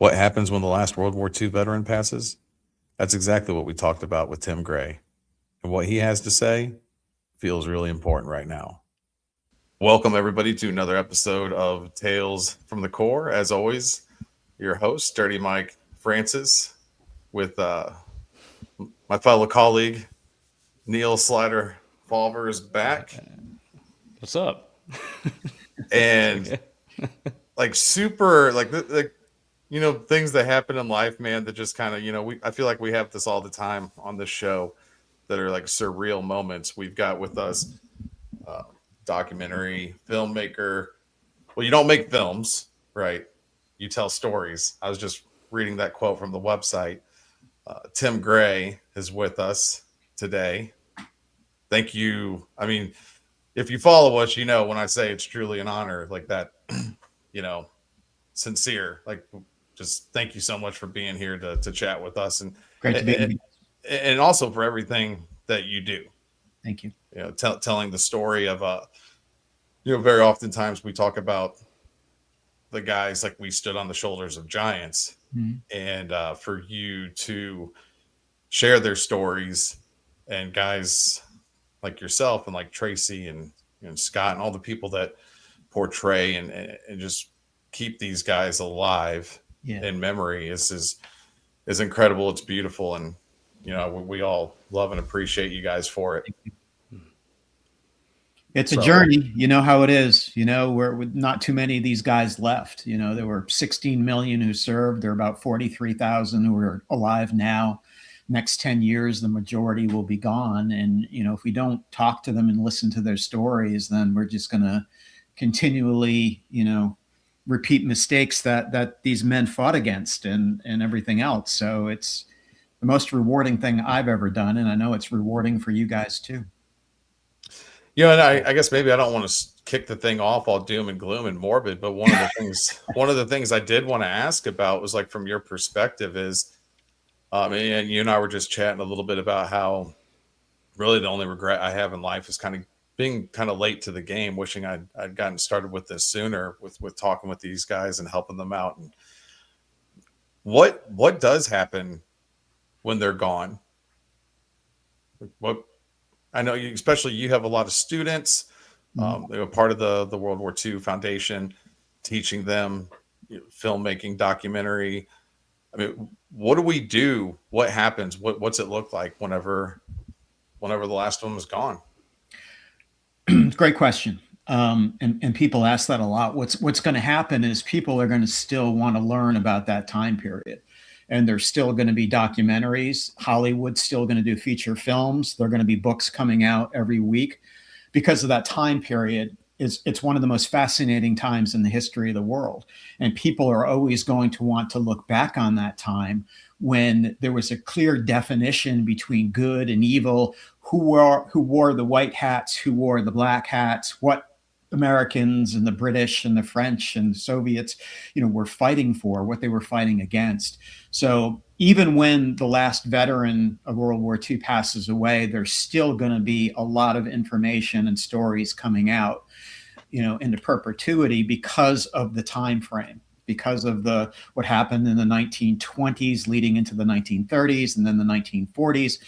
What happens when the last World War II veteran passes? That's exactly what we talked about with Tim Gray. And what he has to say feels really important right now. Welcome, everybody, to another episode of Tales from the Core. As always, your host, Dirty Mike Francis, with my fellow colleague, Neil Slider Falver is back. What's up? And like super, like things that happen in life, man, that just kind of, I feel like we have this all the time on this show that are like surreal moments. We've got with us documentary filmmaker. Well, you don't make films, right? You tell stories. I was just reading that quote from the website. Tim Gray is with us today. Thank you. I mean, if you follow us, when I say it's truly an honor, like that, sincere, like just thank you so much for being here to chat with us Great to be here. And also for everything that you do. Thank you. Telling the story of very oftentimes we talk about the guys like we stood on the shoulders of giants, and for you to share their stories, and guys like yourself and like Tracy and Scott and all the people that portray and just keep these guys alive in memory is incredible. It's beautiful, and we all love and appreciate you guys for it. It's a journey. You know how it is. We're not too many of these guys left. There were 16 million who served. There are about 43,000 who are alive now. Next 10 years, the majority will be gone. And, if we don't talk to them and listen to their stories, then we're just going to continually, repeat mistakes that these men fought against and everything else. So it's the most rewarding thing I've ever done. And I know it's rewarding for you guys too. And I guess maybe I don't want to kick the thing off all doom and gloom and morbid, but one of the things I did want to ask about was like from your perspective is, and you and I were just chatting a little bit about how really the only regret I have in life is kind of being kind of late to the game, wishing I'd gotten started with this sooner with talking with these guys and helping them out. And what does happen when they're gone? What I know, especially you have a lot of students. They were part of the World War II Foundation, teaching them filmmaking, documentary. I mean, what do we do? What happens? What's it look like whenever the last one was gone? Great question. And people ask that a lot. What's going to happen is people are going to still want to learn about that time period. And there's still going to be documentaries. Hollywood's still going to do feature films. There are going to be books coming out every week because of that time period. It's one of the most fascinating times in the history of the world. And people are always going to want to look back on that time when there was a clear definition between good and evil, who wore the white hats, who wore the black hats, what Americans and the British and the French and the Soviets, were fighting for, what they were fighting against. So even when the last veteran of World War II passes away, there's still going to be a lot of information and stories coming out, into perpetuity because of the time frame, because of what happened in the 1920s leading into the 1930s and then the 1940s.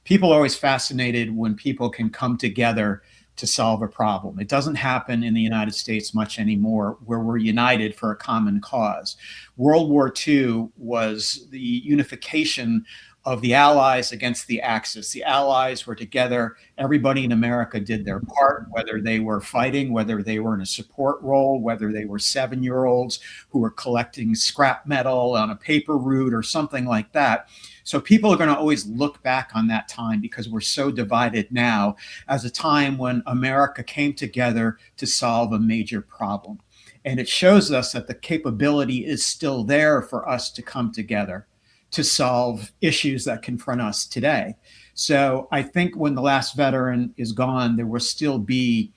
People are always fascinated when people can come together to solve a problem. It doesn't happen in the United States much anymore, where we're united for a common cause. World War II was the unification of the Allies against the Axis. The Allies were together. Everybody in America did their part, whether they were fighting, whether they were in a support role, whether they were 7-year-olds who were collecting scrap metal on a paper route or something like that. So people are going to always look back on that time because we're so divided now as a time when America came together to solve a major problem. And it shows us that the capability is still there for us to come together to solve issues that confront us today. So I think when the last veteran is gone, there will still be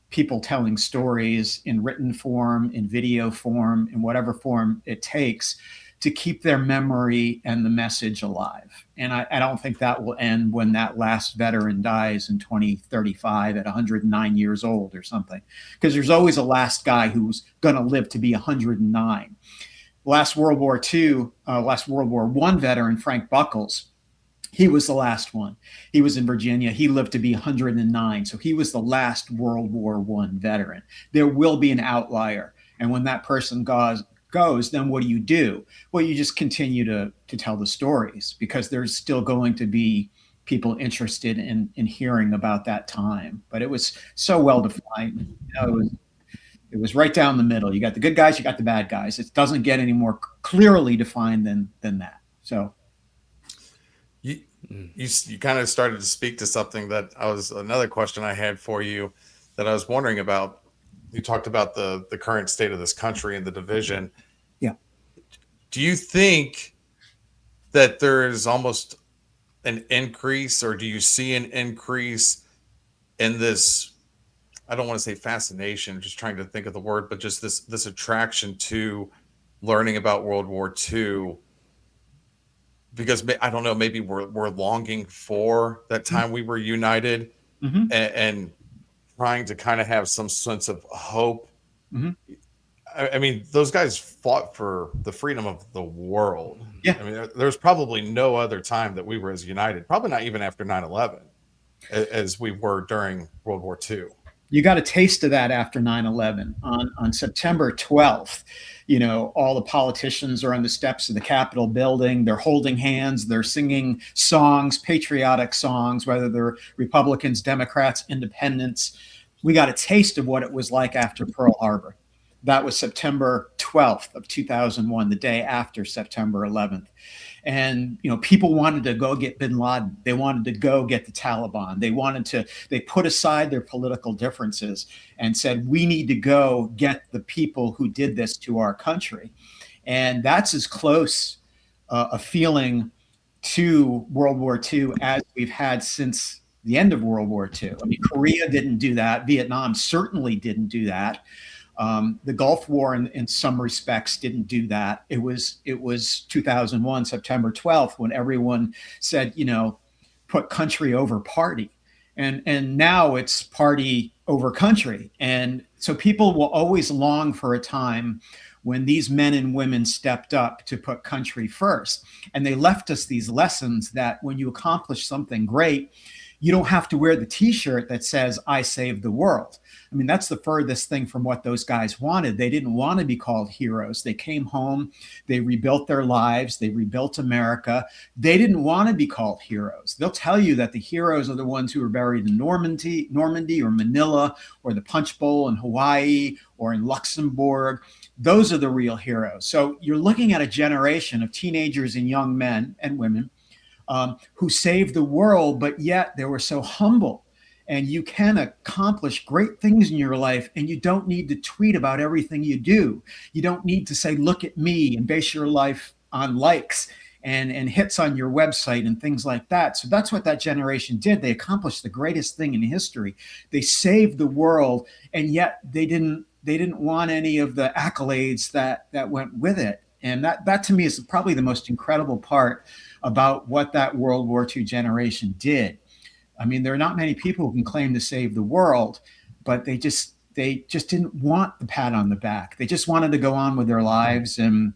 people telling stories in written form, in video form, in whatever form it takes to keep their memory and the message alive. And I don't think that will end when that last veteran dies in 2035 at 109 years old or something, because there's always a last guy who's going to live to be 109. last World War II, last World War I veteran, Frank Buckles, he was the last one. He was in Virginia. He lived to be 109. So he was the last World War I veteran. There will be an outlier. And when that person goes, then what do? Well, you just continue to tell the stories, because there's still going to be people interested in hearing about that time. But it was so well defined. It was right down the middle. You got the good guys, you got the bad guys. It doesn't get any more clearly defined than that. So You you kind of started to speak to something that another question I had for you that I was wondering about. You talked about the current state of this country and the division. yeah. Do you think that there is almost an increase, or do you see an increase in this? I don't want to say fascination, just trying to think of the word, but just this attraction to learning about World War II, because I don't know, maybe we're longing for that time we were united, Mm-hmm. and trying to kind of have some sense of hope. Mm-hmm. I mean, those guys fought for the freedom of the world. Yeah. I mean, there's probably no other time that we were as united, probably not even after 9/11, as we were during World War II. You got a taste of that after 9/11. On September 12th, all the politicians are on the steps of the Capitol building. They're holding hands. They're singing songs, patriotic songs, whether they're Republicans, Democrats, independents. We got a taste of what it was like after Pearl Harbor. That was September 12th of 2001, the day after September 11th. And people wanted to go get bin Laden. They wanted to go get the Taliban. They put aside their political differences and said, we need to go get the people who did this to our country. And that's as close a feeling to World War II as we've had since the end of World War II. I mean, Korea didn't do that. Vietnam certainly didn't do that. The Gulf War, in some respects, didn't do that. It was 2001, September 12th, when everyone said, put country over party, and now it's party over country. And so people will always long for a time when these men and women stepped up to put country first, and they left us these lessons that when you accomplish something great, you don't have to wear the T-shirt that says "I saved the world." I mean, that's the furthest thing from what those guys wanted. They didn't want to be called heroes. They came home, they rebuilt their lives, they rebuilt America. They didn't want to be called heroes. They'll tell you that the heroes are the ones who were buried in Normandy or Manila or the Punch Bowl in Hawaii or in Luxembourg. Those are the real heroes. So you're looking at a generation of teenagers and young men and women who saved the world, but yet they were so humble. And you can accomplish great things in your life, and you don't need to tweet about everything you do. You don't need to say, look at me, and base your life on likes and hits on your website and things like that. So that's what that generation did. They accomplished the greatest thing in history. They saved the world, and yet they didn't want any of the accolades that went with it. And that to me is probably the most incredible part about what that World War II generation did. I mean, there are not many people who can claim to save the world, but they just didn't want the pat on the back. They just wanted to go on with their lives. And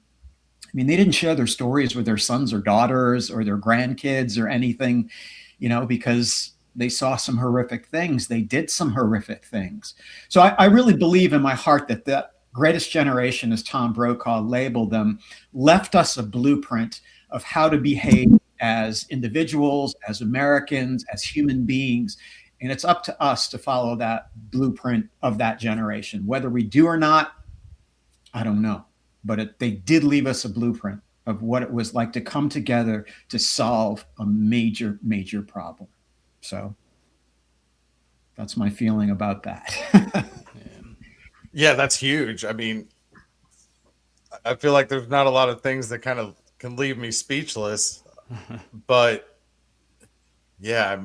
I mean, they didn't share their stories with their sons or daughters or their grandkids or anything, because they saw some horrific things. They did some horrific things. So I really believe in my heart that the greatest generation, as Tom Brokaw labeled them, left us a blueprint of how to behave as individuals, as Americans, as human beings. And it's up to us to follow that blueprint of that generation. Whether we do or not, I don't know. But they did leave us a blueprint of what it was like to come together to solve a major, major problem. So that's my feeling about that. Yeah, that's huge. I mean, I feel like there's not a lot of things that kind of can leave me speechless, but yeah,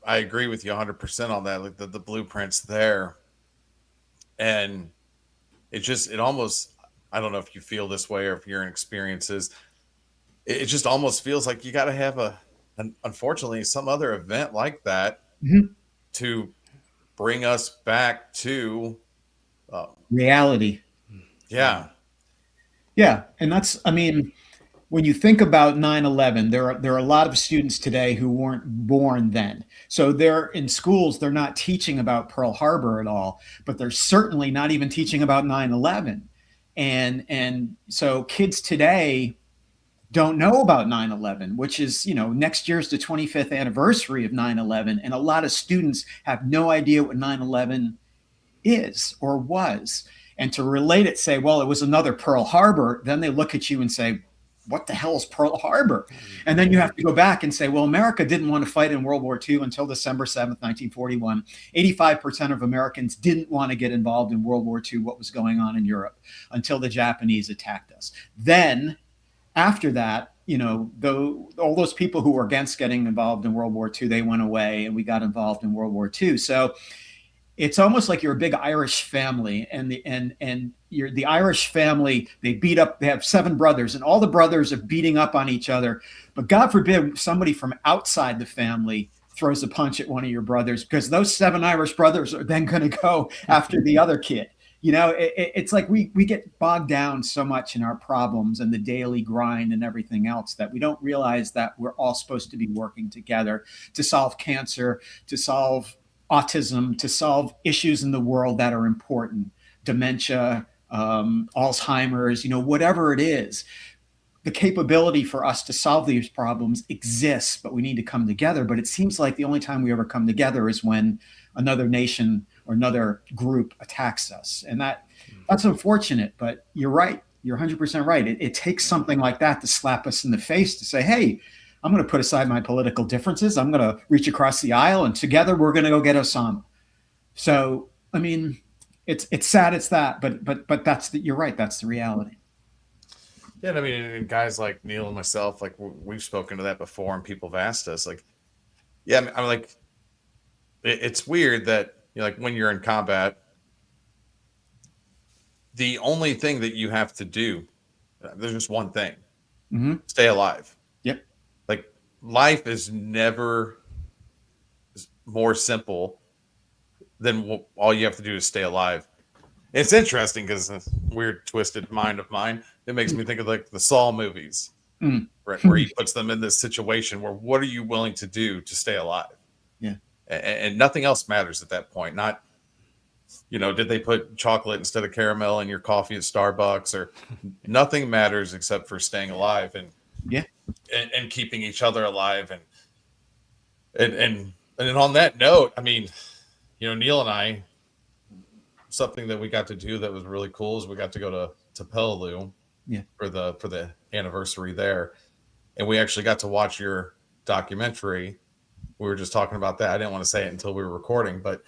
I agree with you 100% on that. Like the blueprints there, and it almost, I don't know if you feel this way or if you're in experiences. It just almost feels like you got to have unfortunately, some other event like that Mhm. to bring us back to, Reality. yeah. Yeah, and that's, I mean, when you think about 9/11, there are a lot of students today who weren't born then. So they're in schools, they're not teaching about Pearl Harbor at all, but they're certainly not even teaching about 9/11. And so kids today don't know about 9/11, which is, next year's the 25th anniversary of 9/11, and a lot of students have no idea what 9/11 is or was. And to relate it, say, well, it was another Pearl Harbor, then they look at you and say, what the hell is Pearl Harbor? And then you have to go back and say, well, America didn't want to fight in World War II until December 7th, 1941. 85% of Americans didn't want to get involved in World War II, what was going on in Europe, until the Japanese attacked us. Then after that, though all those people who were against getting involved in World War II, they went away and we got involved in World War II. So it's almost like you're a big Irish family, and you're the Irish family. They beat up. They have 7 brothers, and all the brothers are beating up on each other. But God forbid somebody from outside the family throws a punch at one of your brothers, because those 7 Irish brothers are then going to go after the other kid. It's like we get bogged down so much in our problems and the daily grind and everything else that we don't realize that we're all supposed to be working together to solve cancer, to solve autism, to solve issues in the world that are important, dementia, Alzheimer's, whatever it is. The capability for us to solve these problems exists, but we need to come together. But it seems like the only time we ever come together is when another nation or another group attacks us. And that's unfortunate, but you're right. You're 100% right. It takes something like that to slap us in the face to say, hey, I'm going to put aside my political differences. I'm going to reach across the aisle, and together we're going to go get Osama. So, I mean, it's sad it's that, but you're right. That's the reality. Yeah, and I mean, and guys like Neil and myself, like we've spoken to that before, and people have asked us, like, yeah, I'm like, it's weird that like when you're in combat, the only thing that you have to do, there's just one thing: Mm-hmm. stay alive. Yep. Like life is never more simple than all you have to do is stay alive. It's interesting because a weird twisted mind of mine, it makes me think of like the Saw movies, Mm. right, where he puts them in this situation where what are you willing to do to stay alive? Yeah. And nothing else matters at that point. Not, did they put chocolate instead of caramel in your coffee at Starbucks, or nothing matters except for staying alive Yeah. and keeping each other alive. And on that note, I mean, Neil and I, something that we got to do that was really cool is we got to go to Peleliu Yeah. for the anniversary there, and we actually got to watch your documentary. We were just talking about that. I didn't want to say it until we were recording, but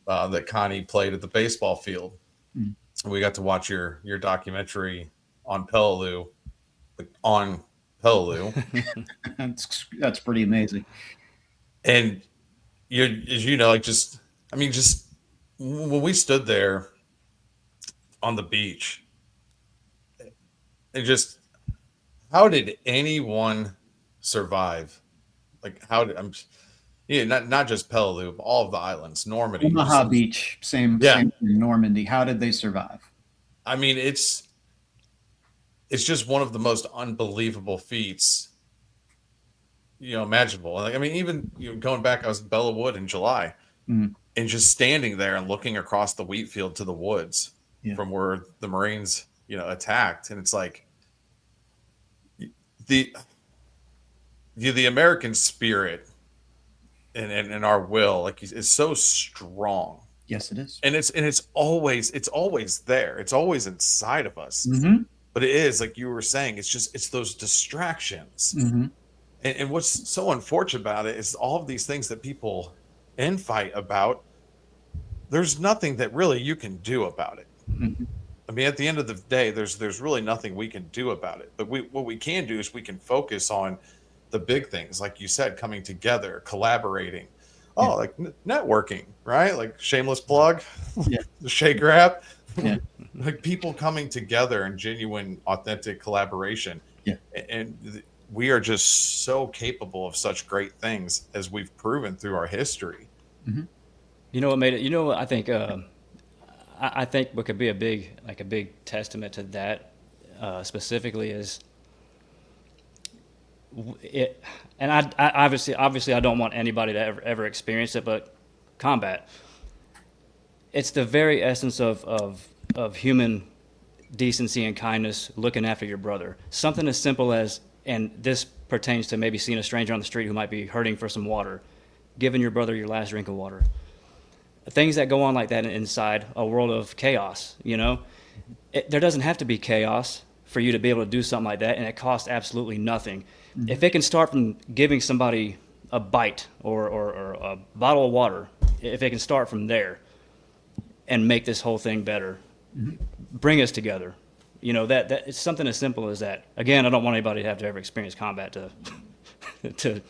that Connie played at the baseball field. Mm. We got to watch your documentary on Peleliu, like on Peleliu, That's pretty amazing. and as you know, like just I mean, just when we stood there on the beach, it just how did anyone survive? Like how did I'm yeah, not just Peleliu, but all of the islands, Normandy. Omaha Beach, Yeah, same in Normandy. How did they survive? I mean it's just one of the most unbelievable feats imaginable. Like I mean, even going back, I was in Bella Wood in July, Mm. and just standing there and looking across the wheat field to the woods Yeah. from where the Marines attacked, and it's like the the American spirit and our will like is so strong, Yes, it is. and it's always there, it's always inside of us, Mm-hmm. but it is like you were saying, it's those distractions. Mm-hmm. And what's so unfortunate about it is all of these things that people infight about, there's nothing that really you can do about it. Mm-hmm. I mean, at the end of the day, there's really nothing we can do about it. But what we can do is we can focus on the big things, like you said, coming together, collaborating. Yeah. Oh, like networking, right? Like shameless plug, Yeah. the Shaker app. Yeah. Like people coming together in genuine, authentic collaboration. Yeah. And we are just so capable of such great things as we've proven through our history. Mm-hmm. You know what made it? You know what I think? I think what could be a big testament to that specifically is it, and I obviously I don't want anybody to ever experience it, but combat, it's the very essence of human decency and kindness, looking after your brother. Something as simple as, and this pertains to maybe seeing a stranger on the street who might be hurting for some water, giving your brother your last drink of water. Things that go on like that inside a world of chaos, there doesn't have to be chaos for you to be able to do something like that, and it costs absolutely nothing. Mm-hmm. If it can start from giving somebody a bite or a bottle of water, if it can start from there and make this whole thing better, mm-hmm. bring us together. That it's something as simple as that. Again, I don't want anybody to have to ever experience combat to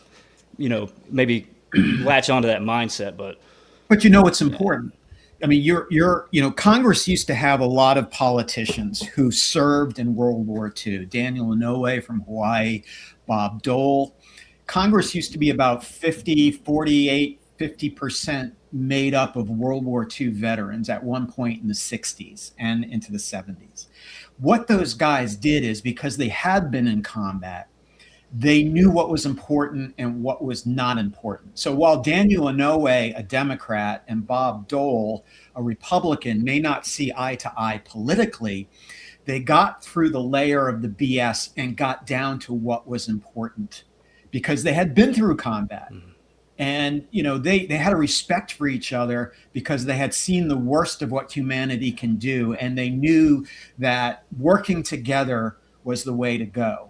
maybe latch onto that mindset, but it's important. I mean, Congress used to have a lot of politicians who served in World War II. Daniel Inouye from Hawaii, Bob Dole. Congress used to be about 50% made up of World War II veterans at one point in the 60s and into the 70s. What those guys did is, because they had been in combat, they knew what was important and what was not important. So while Daniel Inouye, a Democrat, and Bob Dole, a Republican, may not see eye to eye politically, they got through the layer of the BS and got down to what was important because they had been through combat. Mm-hmm. And, they had a respect for each other because they had seen the worst of what humanity can do. And they knew that working together was the way to go,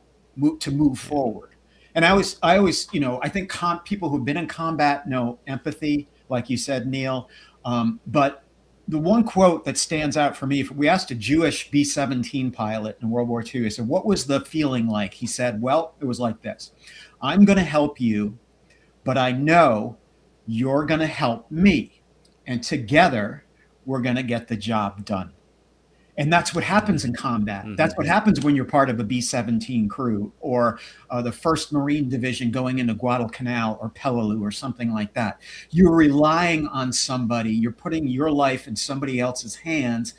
to move forward. And I always, I think people who've been in combat know empathy, like you said, Neil. But the one quote that stands out for me, if we asked a Jewish B-17 pilot in World War II, I said, what was the feeling like? He said, well, it was like this. I'm going to help you, but I know you're going to help me. And together, we're going to get the job done. And that's what happens in combat. Mm-hmm. That's what happens when you're part of a B-17 crew or the 1st Marine Division going into Guadalcanal or Peleliu or something like that. You're relying on somebody. You're putting your life in somebody else's hands.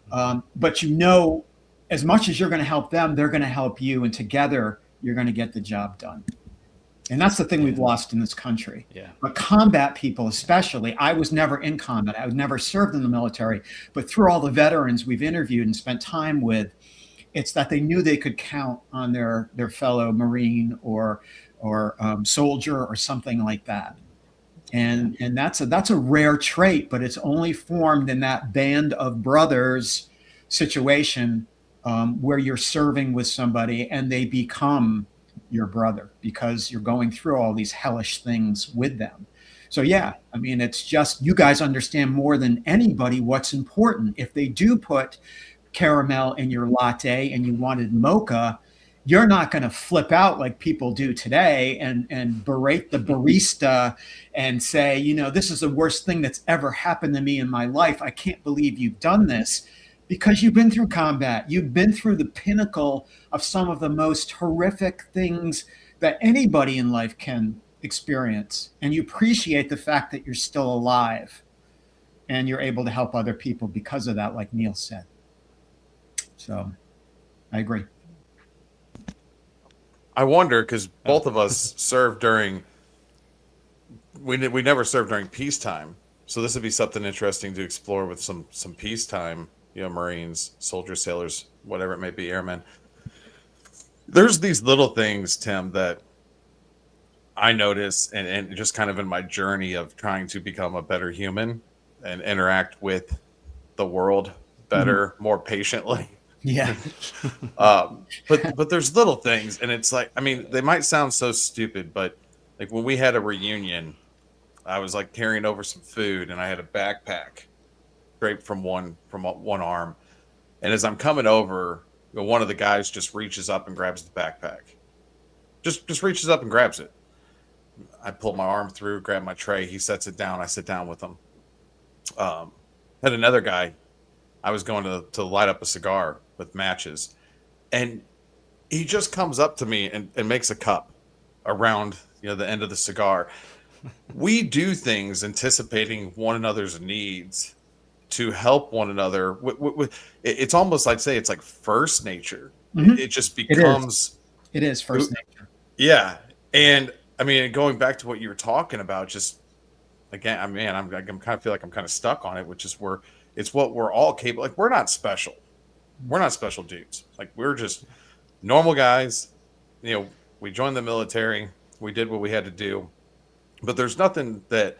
But as much as you're going to help them, they're going to help you. And together, you're going to get the job done. And that's the thing we've lost in this country. Yeah. But combat people, especially, I was never in combat. I was never served in the military. But through all the veterans we've interviewed and spent time with, it's that they knew they could count on their fellow Marine or soldier or something like that. And that's a rare trait, but it's only formed in that band of brothers situation where you're serving with somebody and they become your brother because you're going through all these hellish things with them. So it's just, you guys understand more than anybody what's important. If they do put caramel in your latte and you wanted mocha, you're not going to flip out like people do today and berate the barista and say, this is the worst thing that's ever happened to me in my life. I can't believe you've done this. Because you've been through combat, you've been through the pinnacle of some of the most horrific things that anybody in life can experience. And you appreciate the fact that you're still alive and you're able to help other people because of that, like Neil said. So I agree. I wonder, because both of us served during, we never served during peacetime. So this would be something interesting to explore with some peacetime, Marines, soldiers, sailors, whatever it may be, airmen. There's these little things, Tim, that I notice and just kind of in my journey of trying to become a better human and interact with the world better, more patiently. Yeah. But there's little things, and it's like, they might sound so stupid, but like when we had a reunion, I was like carrying over some food and I had a backpack draped from one arm. And as I'm coming over, one of the guys just reaches up and grabs the backpack. Just reaches up and grabs it. I pull my arm through, grab my tray. He sets it down. I sit down with him. Had another guy, I was going to light up a cigar with matches. And he just comes up to me and makes a cup around the end of the cigar. We do things anticipating one another's needs to help one another. It's almost, I'd say it's like first nature It just It is. becomes, It is first nature. yeah. And I mean, going back to what you were talking about, just again, I mean, I'm kind of feel like I'm kind of stuck on it, which is where it's what we're all capable. Like we're not special. We're not special dudes. Like we're just normal guys. You know, we joined the military. We did what we had to do, but there's nothing that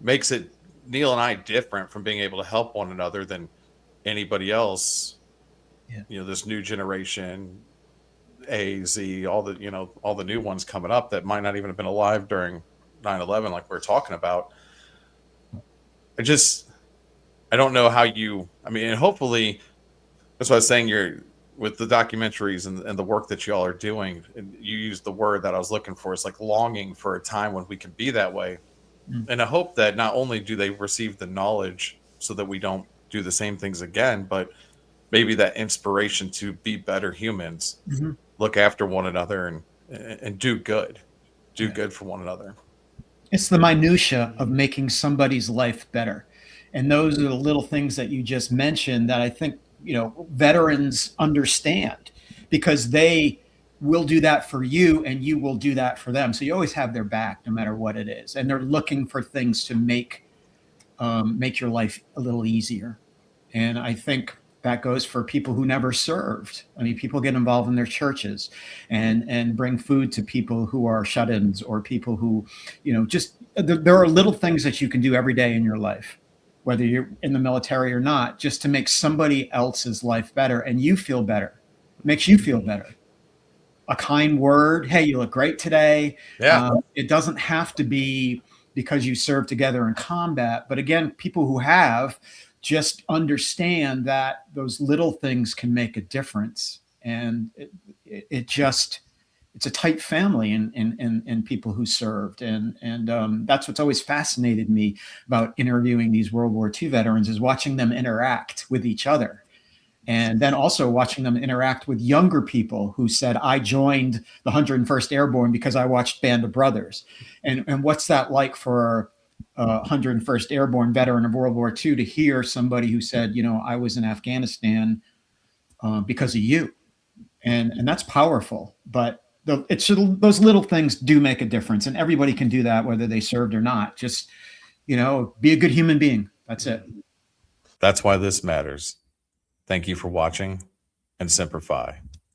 makes it Neil and I different from being able to help one another than anybody else. Yeah. You know, this new generation, A, Z, all the, you know, all the new ones coming up that might not even have been alive during 9/11, like we're talking about. I just, I don't know how you, I mean, and hopefully that's what I was saying. You're with the documentaries and the work that y'all are doing. And you used the word that I was looking for. It's like longing for a time when we can be that way. And I hope that not only do they receive the knowledge so that we don't do the same things again, but maybe that inspiration to be better humans, look after one another and do good, do good for one another. It's the minutia of making somebody's life better. And those are the little things that you just mentioned that I think, veterans understand, because they will do that for you and you will do that for them. So you always have their back no matter what it is. And they're looking for things to make your life a little easier. And I think that goes for people who never served. I mean, people get involved in their churches and bring food to people who are shut-ins, or people who, just there are little things that you can do every day in your life, whether you're in the military or not, just to make somebody else's life better, and you feel better. It makes you feel better. A kind word, hey, you look great today. Yeah. It doesn't have to be because you served together in combat, but again, people who have just understand that those little things can make a difference. And it's a tight family in people who served. And that's what's always fascinated me about interviewing these World War II veterans, is watching them interact with each other. And then also watching them interact with younger people who said, I joined the 101st Airborne because I watched Band of Brothers. And what's that like for a 101st Airborne veteran of World War II to hear somebody who said, I was in Afghanistan because of you. And that's powerful. But those little things do make a difference. And everybody can do that, whether they served or not. Just, be a good human being. That's it. That's why this matters. Thank you for watching, and Semper Fi.